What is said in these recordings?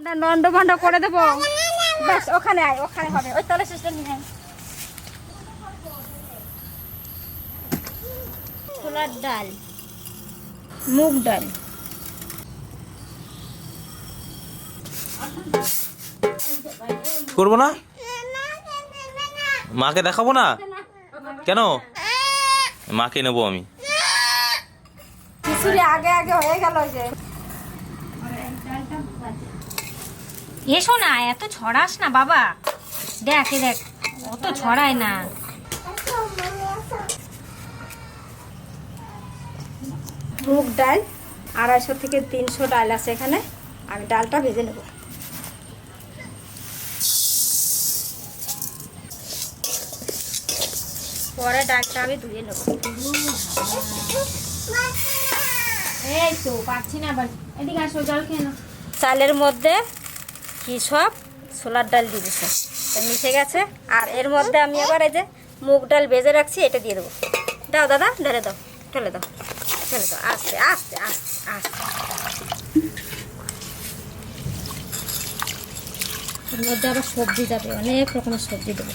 না লন্ড ভন্ড করে দেবো। ব্যাস ওখানে আয়, ওখানে হবে, ওই তলে সিস্টেম নিয়ে আয়। ছোলার ডাল, মুগ ডাল, করবো না, মাকে দেখাবো না কেন, মাকে নেবো আমি। খিচুড়ি আগে আগে হয়ে গেল যে। এসো না, এত ছড়াস না বাবা, দেখ দেখ অত ছড়ায় না। মুগ ডাল 250 থেকে 300 ডাল আছে এখানে, আমি ডালটা ভেজে নেব। পরে ডালটা আমি ধুয়ে নেব। এই তো পাচ্ছি না, আবার এদিকে আসো, জল খেয়ে নাও। চালের মধ্যে কি সব ছোলার ডাল দিয়ে দিচ্ছে, মিশে গেছে। আর এর মধ্যে আমি আবার এই যে মুগ ডাল ভেজে রাখছি, এটা দিয়ে দেবো। দাও দাদা, ঢেলে দাও, ঢেলে দাও, ঢেলে দাও, আস্তে আস্তে আস্তে আস্তে। এর মধ্যে আবার সবজি যাবে, অনেক রকমের সবজি দেবো।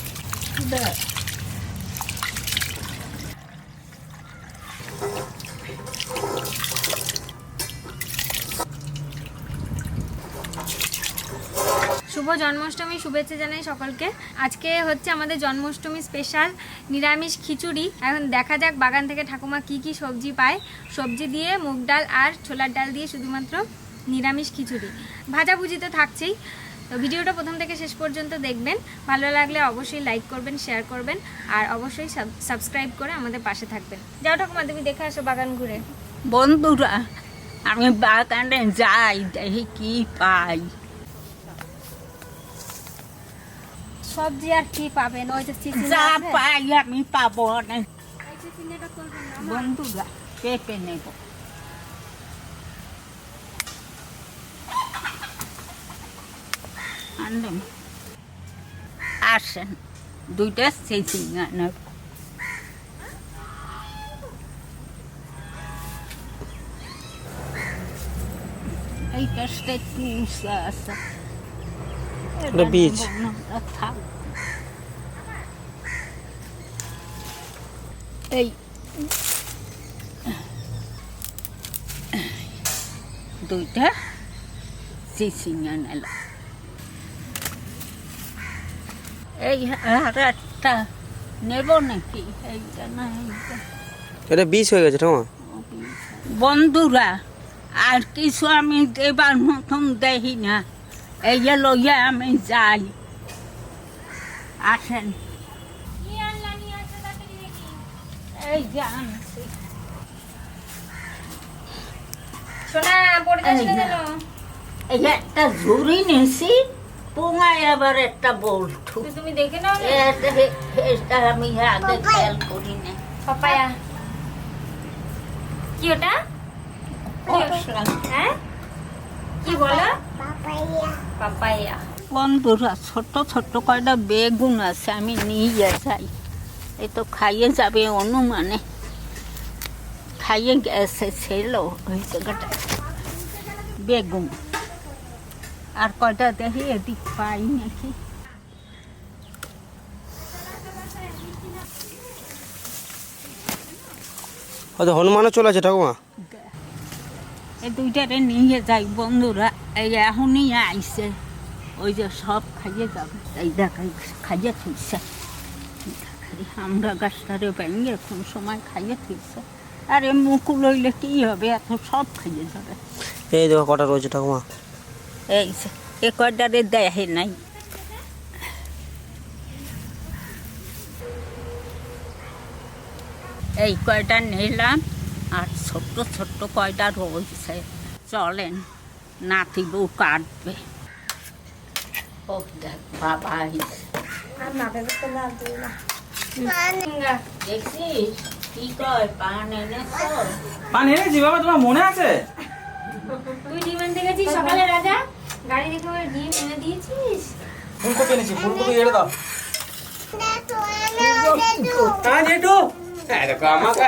শুভ জন্মাষ্টমী শুভেচ্ছা জানাই সকলকে। আজকে হচ্ছে আমাদের জন্মাষ্টমী স্পেশাল নিরামিষ খিচুড়ি। এখন দেখা যাক বাগান থেকে ঠাকুমা কি কি সবজি পায়। সবজি দিয়ে মুগ ডাল আর ছোলার ডাল দিয়ে শুধুমাত্র নিরামিষ খিচুড়ি, ভাজাভুজি তো থাকছেই। তো ভিডিওটা প্রথম থেকে শেষ পর্যন্ত দেখবেন, ভালো লাগলে অবশ্যই লাইক করবেন, শেয়ার করবেন, আর অবশ্যই সাবস্ক্রাইব করে আমাদের পাশে থাকবেন। যাও ঠাকুমা, তুমি দেখে আসো বাগান ঘুরে। বন্ধুরা, আমি বাগানে যাই, দেখি কি পাই। সবজি আর কি পাবেন, ওই যে যা পাই আমি পাবো অনেক। বন্ধুরা, পেঁপে নেব। আনলাম, আসেন, 2টা চিচিঙ্গা নেব। এই গাছটা একটু উঁচা আছে, বীজ থাক। এই 2টা চিচিঙ্গা নিলাম। এই আর একটা নেব নাকি? এইটা না, এইটা। এটা বীজ হয়ে গেছে ঠাকুমা। বন্ধুরা, আর কিছু আমি দেবার মতন দেখি না, এই যে লইয়া আমি যাই। আসেন, এই যে আনছি। সোনা পড়ে যাচ্ছে না যেন। এই যে একটা ঝুড়ি নিয়েছি, পোঙায় আবার একটা বল্টু। তুমি দেখে নাও না। এটা আমি আগে খেয়াল করি না। পাপায়া কি ওটা? হ্যাঁ কি বলো? পাপায়া। বন্ধুরা, ছোট ছোট কয়টা বেগুন আছে, আমি নিয়ে যাই। এই তো খাইয়ে যাবে অনুমানে, খাইয়ে গেছে ছিল ওই জায়গাটা। বেগুন আর কয়টা দেখি এদিক পাই নাকি। হয়তো হনুমানও চলে আছে ঠাকুমা। এই 2টারে নিয়ে যাই বন্ধুরা, এই এখনই আইছে। ওই যে সব খাইয়ে যাবে, এই দেখাই খাইয়ে থুইছে। আমরা গাছটারে ভেঙে কোন সময় খাইয়ে থুইছে। আরে মুকুল হইলে কি হবে, এত সব খাইয়ে যাবে। এই দেখো কটা রয়েছে ঠাকুমা। এই যে এ কয়টারে দেখে নাই। এই কয়টা নিলাম, আর ছোট্ট ছোট্ট কয়টা রয়েছে। চলেন, নাতি বউ কাটবে। ও দেখ বাবা আর না দেবে তো না দিই না। দেখছিস কি কয়, পান এনেছ? পান এনেছি বাবা, তোমার মনে আছে? তুই ডিম আনতে গেছিস সকালে রাজা, গাড়ি দেখে ওই ডিম এনে দিয়েছিস। ফুলকপি এনেছি, ফুলকপি এনে দাও। হ্যাঁ জেঠু, এই দেখো আমাকে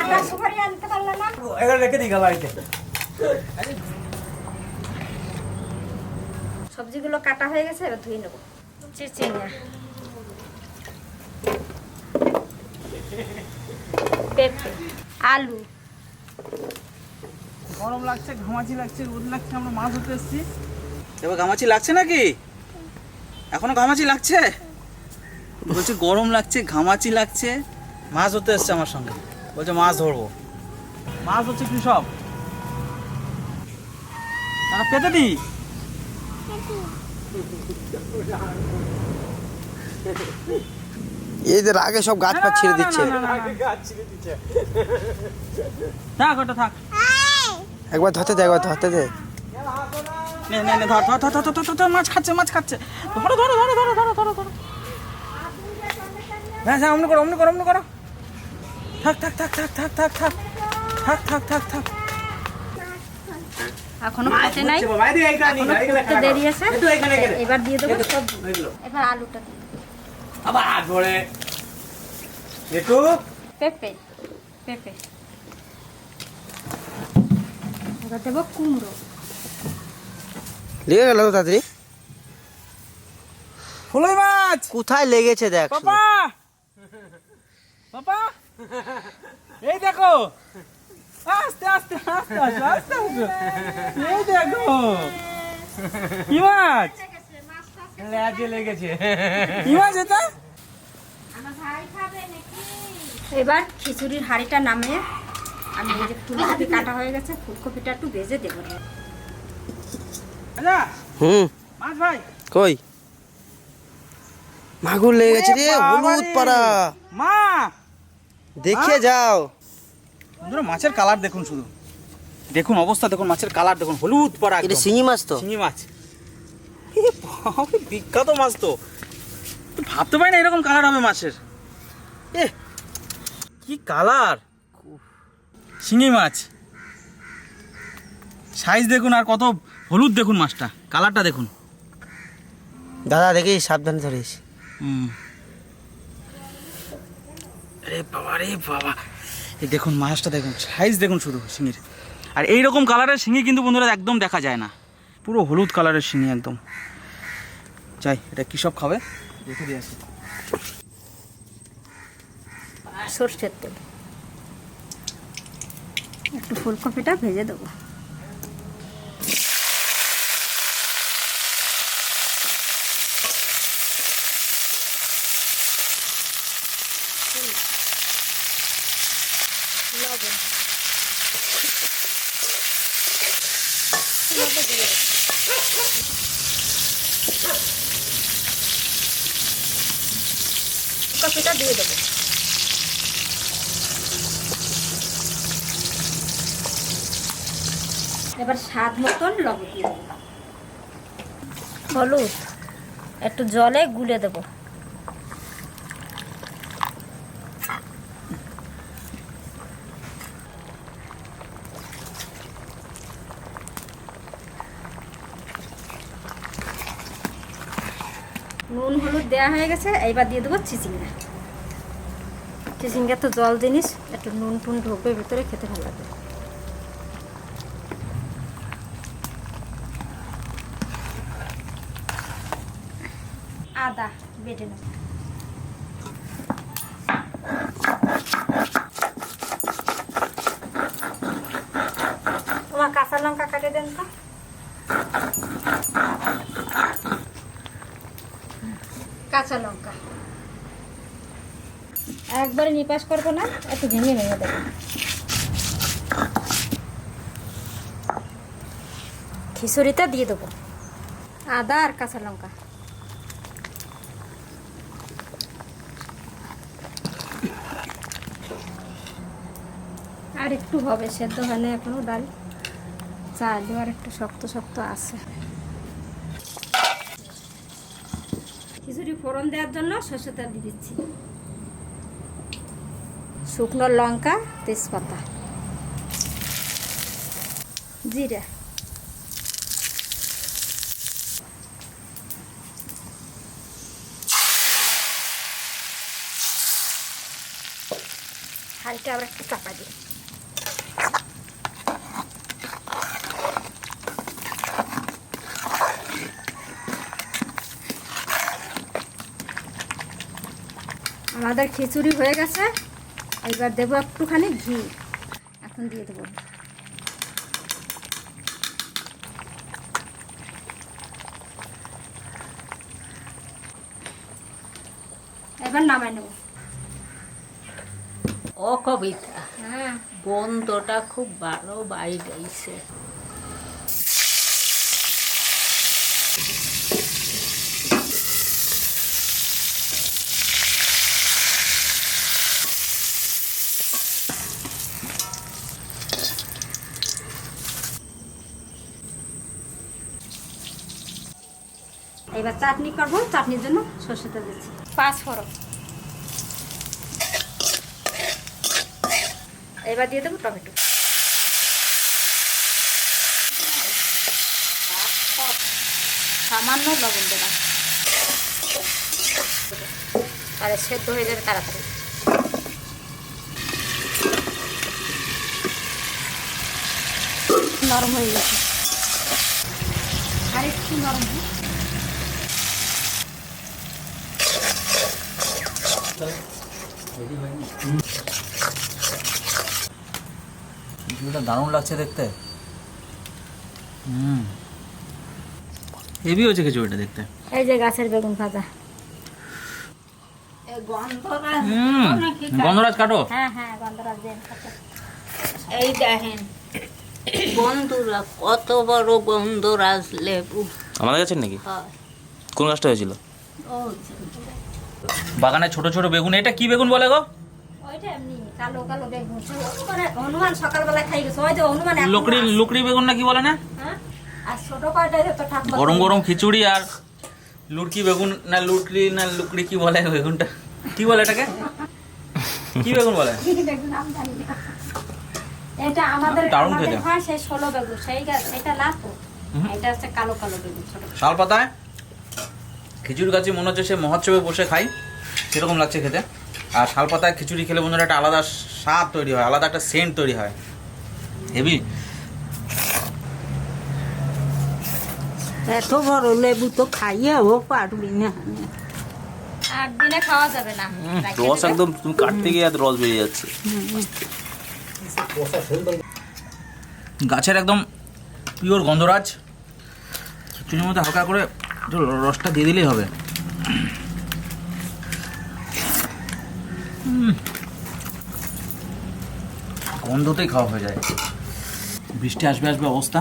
আমরা সুপারি আনতে পারলাম না। এখানে রেখে দিই বাড়িতে। সবজিগুলো কাটা হয়ে গেছে, এবার ধুয়ে নেবো। চিচিঙ্গা, পেঁপে, আলু। গরম লাগছে, ঘামাচি লাগছে, রোদ লাগছে, আমরা মাছ ধরতে এসেছি। এবার ঘামাচি লাগছে নাকি? এখনো ঘামাচি লাগছে? বলছে গরম লাগছে, ঘামাচি লাগছে, মাছ ধরতে এসছে আমার সঙ্গে, বলছে মাছ ধরবো। মাছ হচ্ছে কি সব পেতে দি। এদের আগে সব গাছ পাত ছিঁড়ে দিচ্ছে। থাক ওটা থাক, একবার ধরতে দে, একবার ধরতে দে। নে নে নে, ধর ধর ধর ধর ধর ধর, মাছ খাচ্ছে, মাছ খাচ্ছে, ধরো ধরো ধরো ধরো ধরো ধরো ধরো। হ্যাঁ হ্যাঁ, অমনি করো, অমনি করো, অমনি করো। থাক থাক থাক থাক থাক থাক থাক থাক থাক থাক থাক। এখনো কাটে নাই, এখনো দেরি আছে। এবার দিয়ে দেবো সবজি, এবার আলুটা দিয়ে দেবো। আবার ধরে একটু পেঁপে, পেঁপে, এবার দেবো কুমড়ো। লেগে গেল তো তাড়াতাড়ি। ফুলই মাছ কোথায় লেগেছে দেখ শুধু। পাপা, পাপা এই দেখো, আস্তে আস্তে আস্তে আস্তে আস্তে আস্তে, এই দেখো কি মাছ, লেজে লেগেছে। কি মাছ এটা? এবার খিচুড়ির হাঁড়িটা নামিয়ে আমি এই যে ফুলকপি কাটা হয়ে গেছে, ফুলকপিটা একটু ভেজে দেবো। আচ্ছা মাছ ভাই কই মাগুর লেগে গেছে রে, হলুদ পাড়া। মা দেখে যাও। বন্ধুরা মাছের কালার দেখুন, শুধু দেখুন অবস্থা দেখুন, মাছের কালার দেখুন, হলুদ পাড়া। এটা শিঙি মাছ তো। শিঙি মাছ, বিখ্যাত মাছ তো, ভাবতে পারি না এরকম কালার হবে মাছের। এ কি কালার, শিঙি মাছ সাইজ দেখুন, আর কত হলুদ দেখুন, মাছটা কালারটা দেখুন। দাদা দেখি সাবধানে ধরিস। আরে বাবা রে বাবা, এই দেখুন মাছটা দেখুন, সাইজ দেখুন শুধু শিঙির। আর এইরকম কালারের শিঙি কিন্তু বন্ধুরা একদম দেখা যায় না, পুরো হলুদ কালারের শিঙি একদম। যাই, এটা কী সব খাবে রেখে দিয়ে আসি। সর্ষের তেল, একটু ফুলকপিটা ভেজে দেবো। লবণ, ফুলকপিটা দিয়ে দেবো। এবার স্বাদ মতন লবণ দিয়ে দেবো, হলুদ একটু জলে গুলে দেবো। নুন হলুদ দেওয়া হয়ে গেছে, এইবার দিয়ে দেবো চিচিঙ্গা। চিচিঙ্গা তো জল জিনিস, একটু নুন টুন ঢোকবে ভিতরে, খেতে ভালো লাগবে। আদা বেটে নেব, তোমার কাঁচা লঙ্কা কাটে দেন তো। কাঁচা লঙ্কা একবারে নিপাস করবো না, একটু ভেঙে ভেঙে দেবো। খিচুড়িতে দিয়ে দেবো আদা আর কাঁচা লঙ্কা। আর একটু হবে, সেদ্ধ হয় না এখনো ডাল, চালও আর একটু শক্ত শক্ত আছে। খিচুড়ি ফোড়ন দেওয়ার জন্য সরষের তেল দিয়ে দিচ্ছি, শুকনো লঙ্কা, তেজপাতা, জিরা, হালকা আবার একটু চাপা দিই। আমাদের খিচুড়ি হয়ে গেছে, এবার দেবো একটুখানি ঘি। এখন দিয়ে দেবো। এবার নামাই নেব। ও কবিতা, হ্যাঁ, গন্ধটা খুব ভালো বাইরেছে। এবার চাটনি করবো। চাটনির জন্য সর্ষে তেল দিচ্ছি, 5 ফোড়ন। এবার দিয়ে দেবো টমেটো। সামান্য লবণ দেলাম, তাহলে সেদ্ধ হয়ে যাবে তাড়াতাড়ি। নরম হয়ে গেছে, আর একটু নরম হোক। খিচুড়িটা দারুণ লাগছে দেখতে। হেভি হয়েছে খিচুড়িটা দেখতে। এই যে গাছের বেগুন ভাজা। গন্ধরাজ কাটো। হ্যাঁ হ্যাঁ, গন্ধরাজ দেন। এই দেখেন বন্ধুরা, কত বড় গন্ধরাজ লেবু। আমাদের গাছের নাকি? হয়। কোন গাছটা হয়েছিল? ও বাগানে ছোট ছোট বেগুন। এটা কি বেগুন বলে গো? ওইটা এমনি কালো কালো বেগুন, মানে হনুমান সকালবেলা খাই গেছে। ওই যে হনুমান লুকড়ি বেগুন না কি বলে না? হ্যাঁ, আর ছোট কয়টা তো ঠাকুমা গরম গরম খিচুড়ি আর লুটকি বেগুন না লুকড়ি কি বলে বেগুনটা? কি বলে এটাকে? কি বেগুন বলে? বেগুন নাম জানি না। এটা আমাদের দারুণ খেতে। হয় সেই 16 বেগুন, সেই গাছ। এটা না তো, এটা হচ্ছে কালো কালো বেগুন ছোট। শাল পাতায় খিচুড়ি গাছে মনে হচ্ছে সে মহোৎসবে বসে খাই, সেরকম লাগছে খেতে। আর শাল পাতায় খিচুড়ি খেলে বন্ধুরা একটা আলাদা স্বাদ তৈরি হয়, আলাদা একটা সেন্ট তৈরি হয়। হেভি। এত বড় লেবু তো খাইয়েও পারবি না। 8 দিনে খাওয়া যাবে না। রস একদম তুমি কাটতে গিয়ে আর রস বেরিয়ে যাচ্ছে। গাছের একদম পিওর গন্ধরাজ। খিচুড়ির মধ্যে হালকা করে একটু রসটা দিয়ে দিলেই হবে। গন্ধতেই খাওয়া হয়ে যায়। বৃষ্টি আসবে আসবে অবস্থা,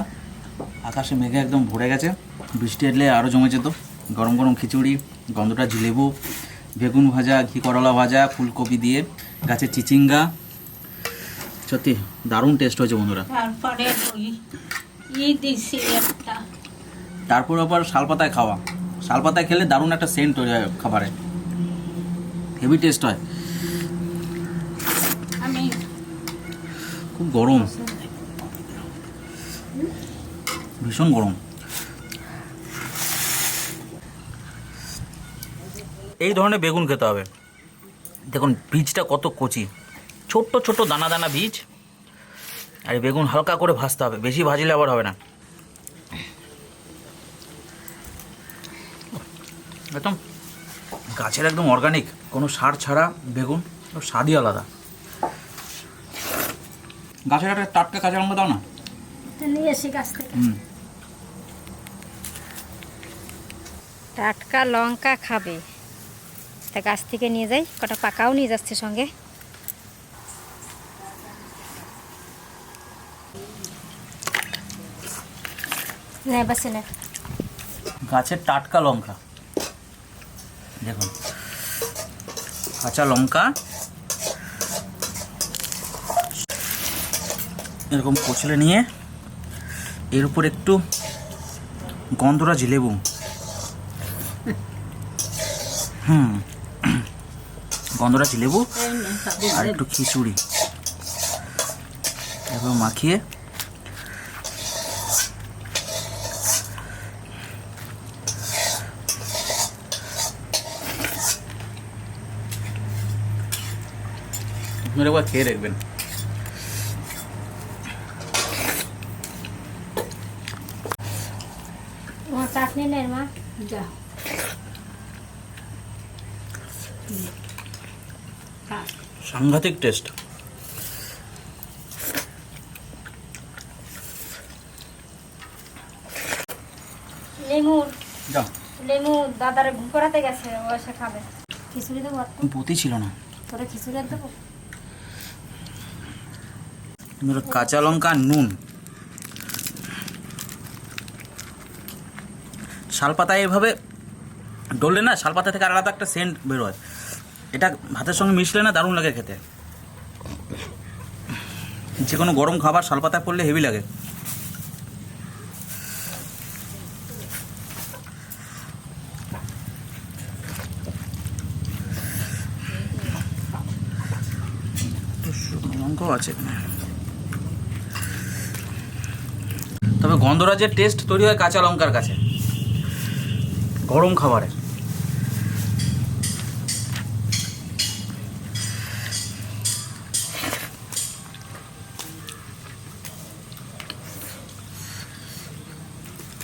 আকাশে মেঘে একদম ভরে গেছে। বৃষ্টি এলে আরও জমে যেত। গরম গরম খিচুড়ি, গন্ধটা জিলেবু, বেগুন ভাজা, ঘি করলা ভাজা, ফুলকপি দিয়ে, গাছের চিচিঙ্গা। সত্যি দারুণ টেস্ট হয়েছে বন্ধুরা। তারপরে ওই দিছি একটা। তারপর আবার শালপাতায় খাওয়া। শালপাতায় খেলে দারুণ একটা সেন্ট তৈরি হয় খাবারে, হেভি টেস্ট হয়। আমি খুব গরম, ভীষণ গরম। এই ধরনের বেগুন খেতে হবে। দেখুন বীজটা কত কচি, ছোট্ট ছোট্ট দানা দানা বীজ। আর এই বেগুন হালকা করে ভাজতে হবে, বেশি ভাজলে আবার হবে না। একদম গাছের একদম অর্গানিক, কোনো সার ছাড়া বেগুন, স্বাদই আলাদা। গাছের একটা টাটকা কাঁচা লঙ্কা দাও না। নিয়ে এসি গাছ থেকে। টাটকা লঙ্কা খাবে তা গাছ থেকে নিয়ে যাই, কটা পাকাও নিয়ে যাচ্ছে সঙ্গে। গাছের টাটকা লঙ্কা, দেখুন কাঁচা লঙ্কা এরকম কচলে নিয়ে এর উপর একটু গন্ধরাজ লেবু, গন্ধরাজ লেবু আর একটু খিচুড়ি এবার মাখিয়ে একবার খেয়ে দেখবেন। চাটনি নেই মা, যা সাংঘাতিক টেস্ট। লেমু দাদারে ঘুম করাতে গেছে, ও এসে খাবে। খিচুড়ি দেবো? পুঁতি ছিল না তোরে খিচুড়ি দেবো? কাঁচা লঙ্কা, নুন, শালপাতায় এভাবে ডললে না, শালপাতা থেকে আলাদা একটা সেন্ট বেরোয়। এটা ভাতের সঙ্গে মিশলে না দারুণ লাগে খেতে। যে কোনো গরম খাবার শালপাতায় পড়লে হেভি লাগে। লঙ্কাও আছে, তবে গন্ধরাজের টেস্ট তৈরি হয় কাঁচা লঙ্কার কাছে গরম খাবারে।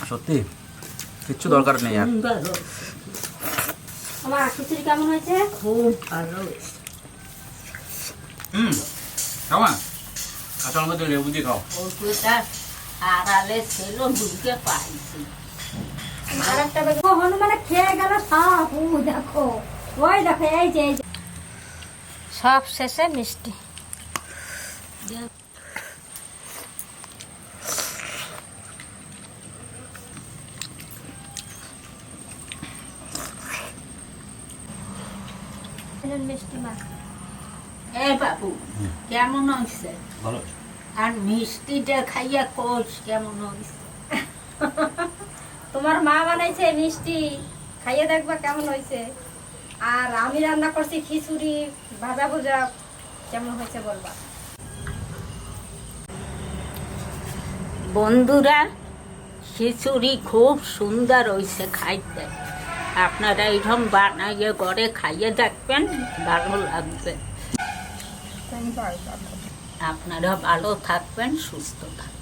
সত্যি কিচ্ছু দরকার নেই আর। আমার খিচুড়ি কেমন হয়েছে? খুব ভালো। খাওয়া কাঁচা লঙ্কা দিয়ে লেবু দিয়ে খাও। ওটা আড়ালে ছিল, ঢুকে পাইছি। আর একটা হনুমানে খেয়ে গেল সব। দেখো, ওই দেখো, এই যে সব শেষে মিষ্টি। মিষ্টি মা। এ বাবু, কেমন হয়েছে? ভালো। আর মিষ্টিটা খাইয়া কোষ কেমন হয়েছে? তোমার মা বানাইছে মিষ্টি, খাইয়ে দেখবা কেমন হয়েছে। আর আমি রান্না করছি খিচুড়ি, ভাজা ভুজা, কেমন হয়েছে বলবা। বন্ধুরা, খিচুড়ি খুব সুন্দর হয়েছে খাইতে। আপনারা এইরকম বানাইয়ে ঘরে খাইয়ে দেখবেন, ভালো লাগবে। আপনারা ভালো থাকবেন, সুস্থ থাকবেন।